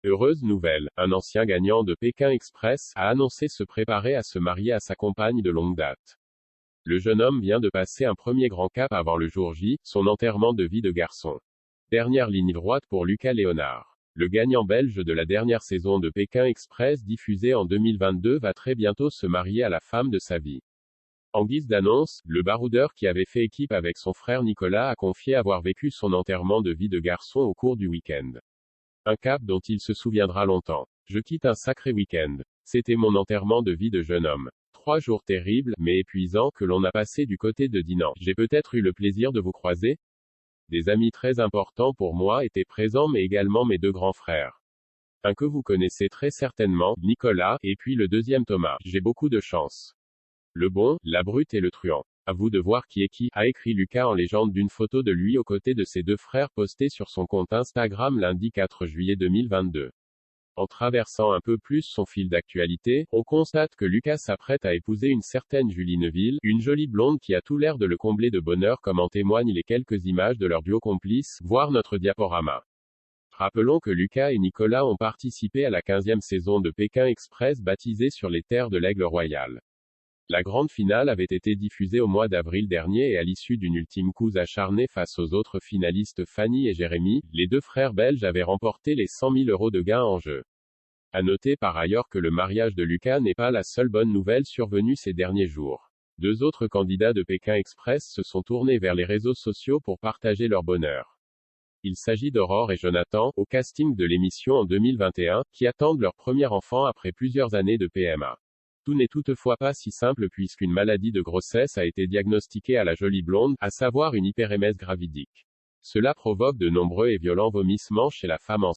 Heureuse nouvelle, un ancien gagnant de Pékin Express a annoncé se préparer à se marier à sa compagne de longue date. Le jeune homme vient de passer un premier grand cap avant le jour J, son enterrement de vie de garçon. Dernière ligne droite pour Lucas Léonard. Le gagnant belge de la dernière saison de Pékin Express diffusée en 2022 va très bientôt se marier à la femme de sa vie. En guise d'annonce, le baroudeur qui avait fait équipe avec son frère Nicolas a confié avoir vécu son enterrement de vie de garçon au cours du week-end. Un cap dont il se souviendra longtemps. Je quitte un sacré week-end. C'était mon enterrement de vie de jeune homme. 3 jours terribles, mais épuisants, que l'on a passé du côté de Dinan. J'ai peut-être eu le plaisir de vous croiser. Des amis très importants pour moi étaient présents, mais également mes 2 grands frères. Un que vous connaissez très certainement, Nicolas, et puis le deuxième Thomas. J'ai beaucoup de chance. Le bon, la brute et le truand. À vous de voir qui est qui, a écrit Lucas en légende d'une photo de lui aux côtés de ses 2 frères postée sur son compte Instagram lundi 4 juillet 2022. En traversant un peu plus son fil d'actualité, on constate que Lucas s'apprête à épouser une certaine Julie Neuville, une jolie blonde qui a tout l'air de le combler de bonheur comme en témoignent les quelques images de leur duo complice, voire notre diaporama. Rappelons que Lucas et Nicolas ont participé à la 15e saison de Pékin Express baptisée sur les terres de l'Aigle Royal. La grande finale avait été diffusée au mois d'avril dernier et à l'issue d'une ultime course acharnée face aux autres finalistes Fanny et Jérémy, les 2 frères belges avaient remporté les 100 000 € de gains en jeu. À noter par ailleurs que le mariage de Lucas n'est pas la seule bonne nouvelle survenue ces derniers jours. 2 autres candidats de Pékin Express se sont tournés vers les réseaux sociaux pour partager leur bonheur. Il s'agit d'Aurore et Jonathan, au casting de l'émission en 2021, qui attendent leur premier enfant après plusieurs années de PMA. Tout n'est toutefois pas si simple puisqu'une maladie de grossesse a été diagnostiquée à la jolie blonde, à savoir une hyperémèse gravidique. Cela provoque de nombreux et violents vomissements chez la femme enceinte.